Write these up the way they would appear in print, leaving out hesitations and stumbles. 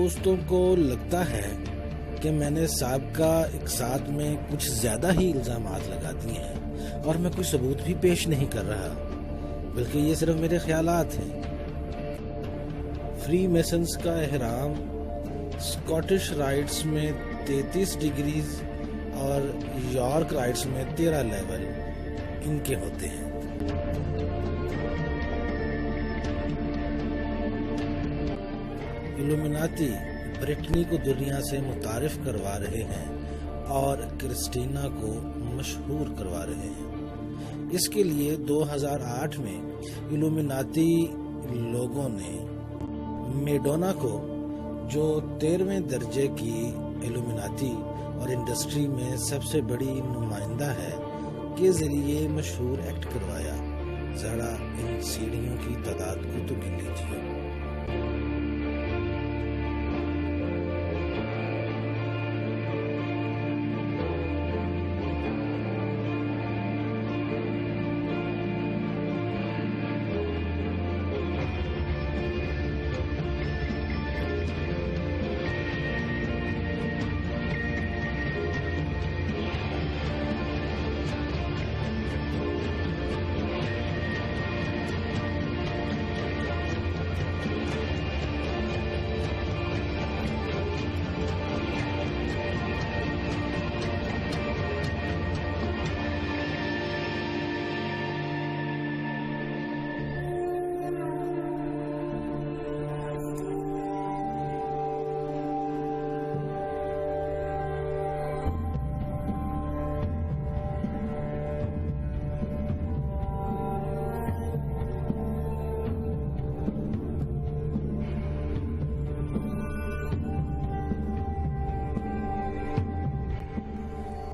دوستوں کو لگتا ہے کہ میں نے سابقہ اقساط میں کچھ زیادہ ہی الزامات لگا دیے ہیں اور میں کوئی ثبوت بھی پیش نہیں کر رہا، بلکہ یہ صرف میرے خیالات ہیں۔ فری میسنز کا احرام اسکاٹش رائٹس میں 33 ڈگریز اور یارک رائٹس میں 13 لیول ان کے ہوتے ہیں۔ ایلومیناتی برٹنی کو دنیا سے متعارف کروا رہے ہیں اور کرسٹینا کو مشہور کروا رہے ہیں۔ اس کے لیے 2008 میں ایلومیناتی لوگوں نے میڈونا کو، جو 13ویں درجے کی ایلومیناتی اور انڈسٹری میں سب سے بڑی نمائندہ ہے، کے ذریعے مشہور ایکٹ کروایا۔ ذرا ان سیڑھیوں کی تعداد کو تو گن لیجیے۔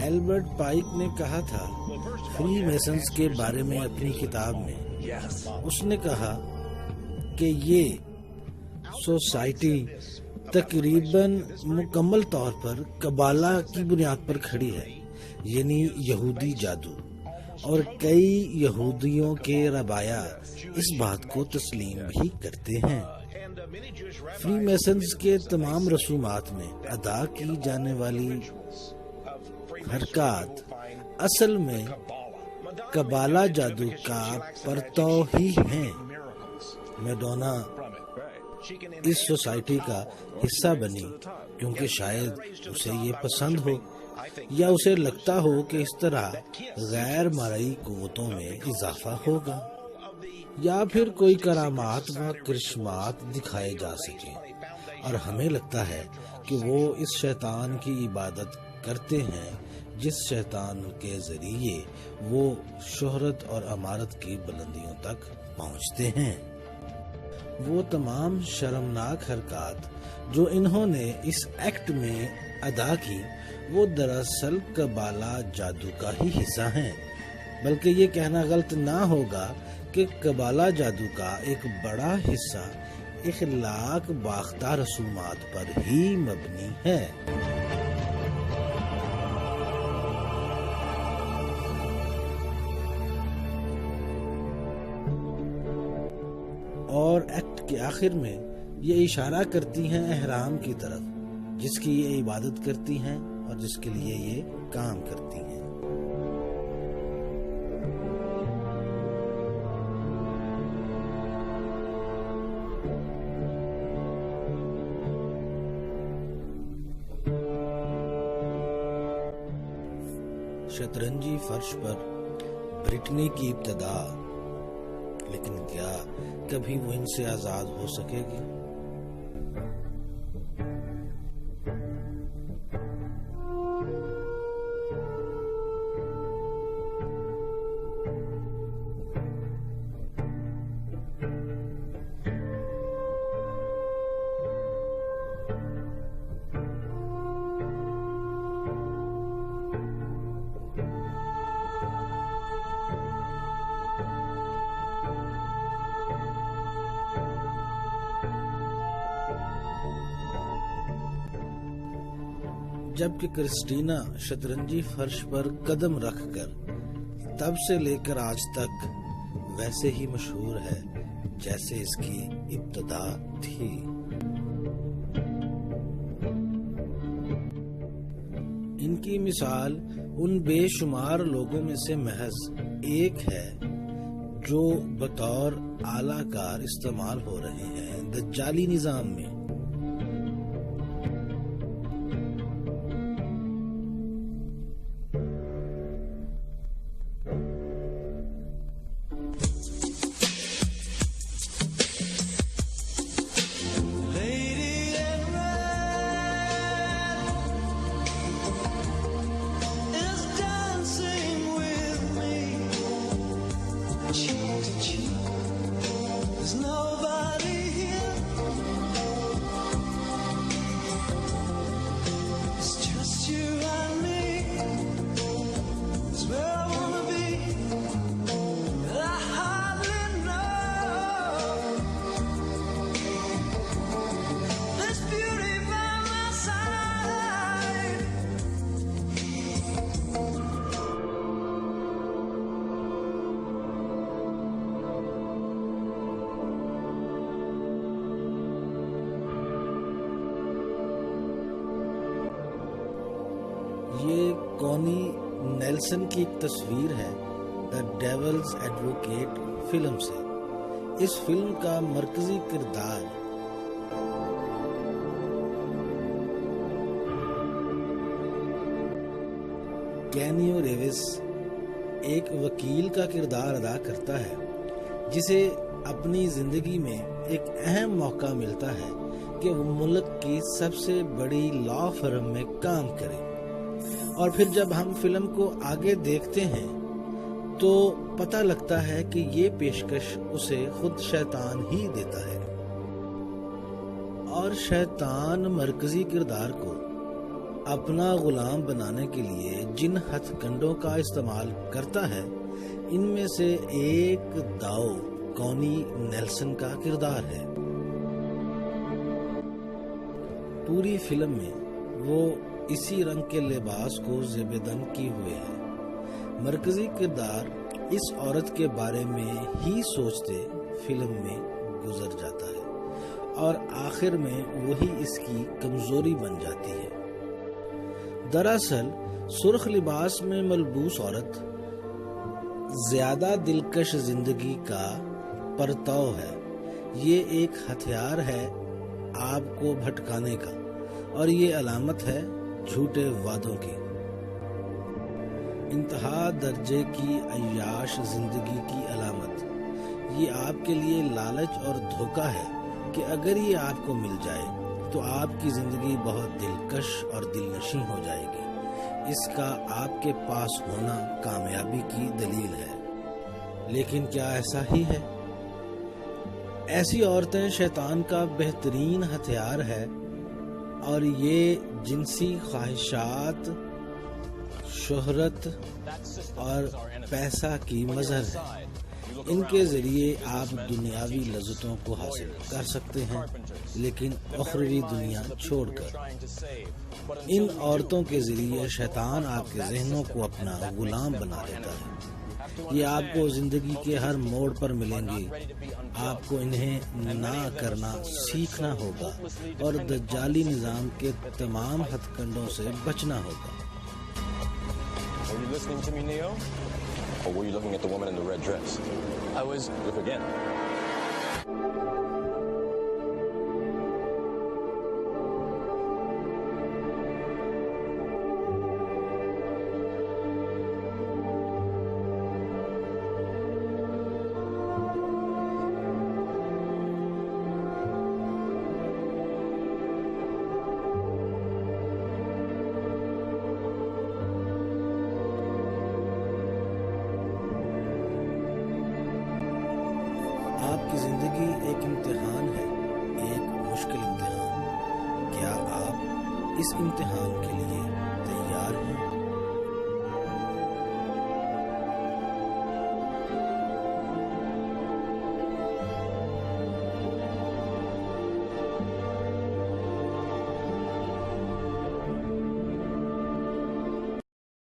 البرٹ پائک نے کہا تھا فری میسنز کے بارے میں اپنی کتاب میں، اس نے کہا کہ یہ سوسائٹی تقریباً مکمل طور پر قبالہ کی بنیاد پر کھڑی ہے، یعنی یہودی جادو، اور کئی یہودیوں کے ربایا اس بات کو تسلیم بھی کرتے ہیں۔ فری میسنز کے تمام رسومات میں ادا کی جانے والی حرکات اصل میں قبالہ جادو کا پرتو ہی ہیں۔ میڈونا اس سوسائٹی کا حصہ بنی کیونکہ شاید اسے یہ پسند ہو، یا اسے لگتا ہو کہ اس طرح غیر مرئی قوتوں میں اضافہ ہوگا، یا پھر کوئی کرامات و کرشمات دکھائے جا سکیں، اور ہمیں لگتا ہے کہ وہ اس شیطان کی عبادت کرتے ہیں جس شیطان کے ذریعے وہ شہرت اور امارت کی بلندیوں تک پہنچتے ہیں۔ وہ تمام شرمناک حرکات جو انہوں نے اس ایکٹ میں ادا کی، وہ دراصل قبالہ جادو کا ہی حصہ ہیں، بلکہ یہ کہنا غلط نہ ہوگا کہ قبالہ جادو کا ایک بڑا حصہ اخلاق باختہ رسومات پر ہی مبنی ہے۔ اور ایکٹ کے آخر میں یہ اشارہ کرتی ہیں احرام کی طرف، جس کی یہ عبادت کرتی ہیں اور جس کے لیے یہ کام کرتی ہیں۔ شطرنجی فرش پر برٹنی کی ابتدا، لیکن کیا کبھی وہ ان سے آزاد ہو سکے گی؟ جبکہ کرسٹینا شطرنجی فرش پر قدم رکھ کر تب سے لے کر آج تک ویسے ہی مشہور ہے جیسے اس کی ابتدا تھی۔ کی مثال ان بے شمار لوگوں میں سے محض ایک ہے جو بطور اعلی کار استعمال ہو رہے ہیں دجالی نظام میں۔ یہ کونی نیلسن کی ایک تصویر ہے دی ڈیولز ایڈوکیٹ فلم سے۔ اس فلم کا مرکزی کردار کینیو ریوس ایک وکیل کا کردار ادا کرتا ہے جسے اپنی زندگی میں ایک اہم موقع ملتا ہے کہ وہ ملک کی سب سے بڑی لا فرم میں کام کرے، اور پھر جب ہم فلم کو آگے دیکھتے ہیں تو پتہ لگتا ہے کہ یہ پیشکش اسے خود شیطان ہی دیتا ہے، اور شیطان مرکزی کردار کو اپنا غلام بنانے کے لیے جن ہتھ کنڈوں کا استعمال کرتا ہے ان میں سے ایک داؤ کونی نیلسن کا کردار ہے۔ پوری فلم میں وہ اسی رنگ کے لباس کو زیبدن کی ہوئے ہے۔ مرکزی کردار اس عورت کے بارے میں ہی سوچتے فلم میں گزر جاتا ہے اور آخر میں وہی اس کی کمزوری بن جاتی ہے۔ دراصل سرخ لباس میں ملبوس عورت زیادہ دلکش زندگی کا پرتو ہے۔ یہ ایک ہتھیار ہے آپ کو بھٹکانے کا، اور یہ علامت ہے جھوٹے وعدوں کی۔ انتہا درجے کی عیاش زندگی کی علامت یہ آپ کے لیے لالچ اور دھوکہ ہے کہ اگر یہ آپ کو مل جائے تو آپ کی زندگی بہت دلکش اور دل نشیں ہو جائے گی۔ اس کا آپ کے پاس ہونا کامیابی کی دلیل ہے، لیکن کیا ایسا ہی ہے؟ ایسی عورتیں شیطان کا بہترین ہتھیار ہے، اور یہ جنسی خواہشات، شہرت اور پیسہ کی مظہر ہے۔ ان کے ذریعے آپ دنیاوی لذتوں کو حاصل کر سکتے ہیں، لیکن اخروی دنیا چھوڑ کر۔ ان عورتوں کے ذریعے شیطان آپ کے ذہنوں کو اپنا غلام بنا دیتا ہے۔ یہ آپ کو زندگی کے ہر موڑ پر ملیں گے۔ آپ کو انہیں نہ کرنا سیکھنا ہوگا اور دجالی نظام کے تمام ہتھ کنڈوں سے بچنا ہوگا۔ Were you listening to me, Neo? Or were you looking at the woman in the red dress? I was. Look again. آپ کی زندگی ایک امتحان ہے، ایک مشکل امتحان۔ کیا آپ اس امتحان کے لیے